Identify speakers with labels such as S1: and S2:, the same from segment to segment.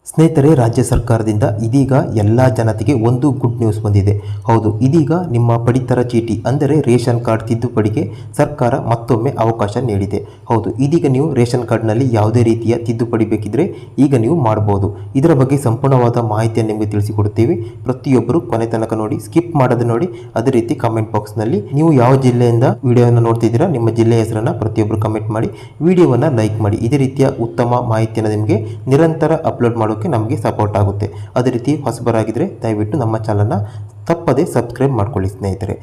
S1: ಸ್ನೇಹಿತರೆ, ರಾಜ್ಯ ಸರ್ಕಾರದಿಂದ ಇದೀಗ ಎಲ್ಲ ಜನತೆಗೆ ಒಂದು ಗುಡ್ ನ್ಯೂಸ್ ಬಂದಿದೆ. ಹೌದು, ಇದೀಗ ನಿಮ್ಮ ಪಡಿತರ ಚೀಟಿ ಅಂದರೆ ರೇಷನ್ ಕಾರ್ಡ್ ತಿದ್ದುಪಡಿಗೆ ಸರ್ಕಾರ ಮತ್ತೊಮ್ಮೆ ಅವಕಾಶ ನೀಡಿದೆ. ಹೌದು, ಇದೀಗ ನೀವು ರೇಷನ್ ಕಾರ್ಡ್ನಲ್ಲಿ ಯಾವುದೇ ರೀತಿಯ ತಿದ್ದುಪಡಿ ಬೇಕಿದ್ರೆ ಈಗ ನೀವು ಮಾಡಬಹುದು. ಇದರ ಬಗ್ಗೆ ಸಂಪೂರ್ಣವಾದ ಮಾಹಿತಿಯನ್ನು ನಿಮಗೆ ತಿಳಿಸಿಕೊಡುತ್ತೇವೆ. ಪ್ರತಿಯೊಬ್ಬರು ಕೊನೆ ತನಕ ನೋಡಿ, ಸ್ಕಿಪ್ ಮಾಡದೆ ನೋಡಿ. ಅದೇ ರೀತಿ ಕಮೆಂಟ್ ಬಾಕ್ಸ್ನಲ್ಲಿ ನೀವು ಯಾವ ಜಿಲ್ಲೆಯಿಂದ ವಿಡಿಯೋವನ್ನು ನೋಡ್ತಿದ್ದೀರಾ, ನಿಮ್ಮ ಜಿಲ್ಲೆಯ ಹೆಸರನ್ನು ಪ್ರತಿಯೊಬ್ಬರು ಕಮೆಂಟ್ ಮಾಡಿ, ವಿಡಿಯೋವನ್ನು ಲೈಕ್ ಮಾಡಿ. ಇದೇ ರೀತಿಯ ಉತ್ತಮ ಮಾಹಿತಿಯನ್ನು ನಿಮಗೆ ನಿರಂತರ ಅಪ್ಲೋಡ್ ಮಾಡೋಕೆ ನಮಗೆ ಸಪೋರ್ಟ್ ಆಗುತ್ತೆ. ಅದೇ ರೀತಿ ಹೊಸಬರಾಗಿದ್ದರೆ ದಯವಿಟ್ಟು ನಮ್ಮ ಚಾನಲ್ನ ತಪ್ಪದೇ ಸಬ್ಸ್ಕ್ರೈಬ್ ಮಾಡ್ಕೊಳ್ಳಿ. ಸ್ನೇಹಿತರೆ,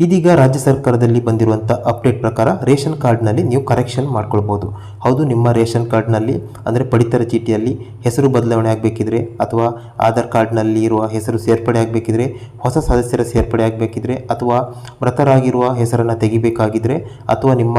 S1: ಇದೀಗ ರಾಜ್ಯ ಸರ್ಕಾರದಲ್ಲಿ ಬಂದಿರುವಂಥ ಅಪ್ಡೇಟ್ ಪ್ರಕಾರ ರೇಷನ್ ಕಾರ್ಡ್ನಲ್ಲಿ ನೀವು ಕರೆಕ್ಷನ್ ಮಾಡ್ಕೊಳ್ಬೋದು. ಹೌದು, ನಿಮ್ಮ ರೇಷನ್ ಕಾರ್ಡ್ನಲ್ಲಿ ಅಂದರೆ ಪಡಿತರ ಚೀಟಿಯಲ್ಲಿ ಹೆಸರು ಬದಲಾವಣೆ ಆಗಬೇಕಿದ್ರೆ, ಅಥವಾ ಆಧಾರ್ ಕಾರ್ಡ್ನಲ್ಲಿ ಇರುವ ಹೆಸರು ಸೇರ್ಪಡೆ ಆಗಬೇಕಿದ್ರೆ, ಹೊಸ ಸದಸ್ಯರ ಸೇರ್ಪಡೆ ಆಗಬೇಕಿದ್ರೆ, ಅಥವಾ ಮೃತರಾಗಿರುವ ಹೆಸರನ್ನು ತೆಗಿಬೇಕಾಗಿದ್ದರೆ, ಅಥವಾ ನಿಮ್ಮ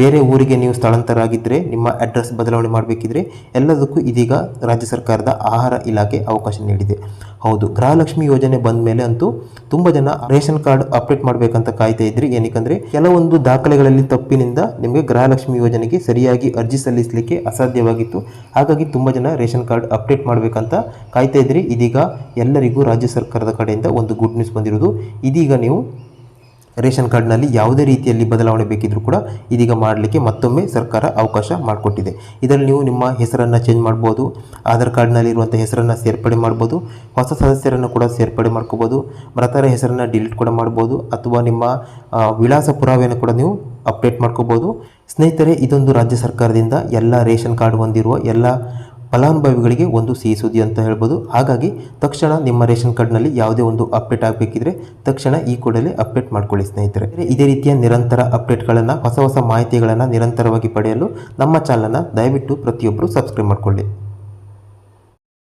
S1: ಬೇರೆ ಊರಿಗೆ ನೀವು ಸ್ಥಳಾಂತರ ಆಗಿದ್ದರೆ ನಿಮ್ಮ ಅಡ್ರೆಸ್ ಬದಲಾವಣೆ ಮಾಡಬೇಕಿದ್ರೆ ಎಲ್ಲದಕ್ಕೂ ಇದೀಗ ರಾಜ್ಯ ಸರ್ಕಾರದ ಆಹಾರ ಇಲಾಖೆ ಅವಕಾಶ ನೀಡಿದೆ. ಹೌದು, ಗೃಹಲಕ್ಷ್ಮಿ ಯೋಜನೆ ಬಂದ ಮೇಲೆ ಅಂತೂ ತುಂಬ ಜನ ರೇಷನ್ ಕಾರ್ಡ್ ಅಪ್ಡೇಟ್ ಮಾಡಬೇಕಂತ ಕಾಯ್ತಾ ಇದ್ರಿ. ಏನಕ್ಕೆ ಕೆಲವೊಂದು ದಾಖಲೆಗಳಲ್ಲಿ ತಪ್ಪಿನಿಂದ ನಿಮಗೆ ಗೃಹಲಕ್ಷ್ಮಿ ಯೋಜನೆಗೆ ಸರಿಯಾಗಿ ಅರ್ಜಿ ಸಲ್ಲಿಸಲಿಕ್ಕೆ ಅಸಾಧ್ಯವಾಗಿತ್ತು. ಹಾಗಾಗಿ ತುಂಬ ಜನ ರೇಷನ್ ಕಾರ್ಡ್ ಅಪ್ಡೇಟ್ ಮಾಡಬೇಕಂತ ಕಾಯ್ತಾ ಇದ್ರಿ. ಇದೀಗ ಎಲ್ಲರಿಗೂ ರಾಜ್ಯ ಸರ್ಕಾರದ ಕಡೆಯಿಂದ ಒಂದು ಗುಡ್ ನ್ಯೂಸ್ ಬಂದಿರೋದು. ಇದೀಗ ನೀವು ರೇಷನ್ ಕಾರ್ಡ್ನಲ್ಲಿ ಯಾವುದೇ ರೀತಿಯಲ್ಲಿ ಬದಲಾವಣೆ ಬೇಕಿದ್ರೂ ಕೂಡ ಇದೀಗ ಮಾಡಲಿಕ್ಕೆ ಮತ್ತೊಮ್ಮೆ ಸರ್ಕಾರ ಅವಕಾಶ ಮಾಡಿಕೊಟ್ಟಿದೆ. ಇದರಲ್ಲಿ ನೀವು ನಿಮ್ಮ ಹೆಸರನ್ನು ಚೇಂಜ್ ಮಾಡ್ಬೋದು, ಆಧಾರ್ ಕಾರ್ಡ್ನಲ್ಲಿರುವಂಥ ಹೆಸರನ್ನು ಸೇರ್ಪಡೆ ಮಾಡ್ಬೋದು, ಹೊಸ ಸದಸ್ಯರನ್ನು ಕೂಡ ಸೇರ್ಪಡೆ ಮಾಡ್ಕೋಬೋದು, ಮೃತರ ಹೆಸರನ್ನು ಡಿಲೀಟ್ ಕೂಡ ಮಾಡ್ಬೋದು, ಅಥವಾ ನಿಮ್ಮ ವಿಳಾಸ ಪುರಾವೆಯನ್ನು ಕೂಡ ನೀವು ಅಪ್ಡೇಟ್ ಮಾಡ್ಕೋಬೋದು. ಸ್ನೇಹಿತರೆ, ಇದೊಂದು ರಾಜ್ಯ ಸರ್ಕಾರದಿಂದ ಎಲ್ಲ ರೇಷನ್ ಕಾರ್ಡ್ ಹೊಂದಿರುವ ಎಲ್ಲ ಫಲಾನುಭವಿಗಳಿಗೆ ಒಂದು ಸಿಹಿ ಸುದ್ದಿ ಅಂತ ಹೇಳ್ಬೋದು. ಹಾಗಾಗಿ ತಕ್ಷಣ ನಿಮ್ಮ ರೇಷನ್ ಕಾರ್ಡ್ನಲ್ಲಿ ಯಾವುದೇ ಒಂದು ಅಪ್ಡೇಟ್ ಆಗಬೇಕಿದ್ರೆ ತಕ್ಷಣ ಈ ಕೂಡಲೇ ಅಪ್ಡೇಟ್ ಮಾಡ್ಕೊಳ್ಳಿ. ಸ್ನೇಹಿತರೆ, ಇದೇ ರೀತಿಯ ನಿರಂತರ ಅಪ್ಡೇಟ್ಗಳನ್ನು, ಹೊಸ ಹೊಸ ಮಾಹಿತಿಗಳನ್ನು ನಿರಂತರವಾಗಿ ಪಡೆಯಲು ನಮ್ಮ ಚಾನಲ್ನ ದಯವಿಟ್ಟು ಪ್ರತಿಯೊಬ್ಬರು ಸಬ್ಸ್ಕ್ರೈಬ್ ಮಾಡ್ಕೊಳ್ಳಿ.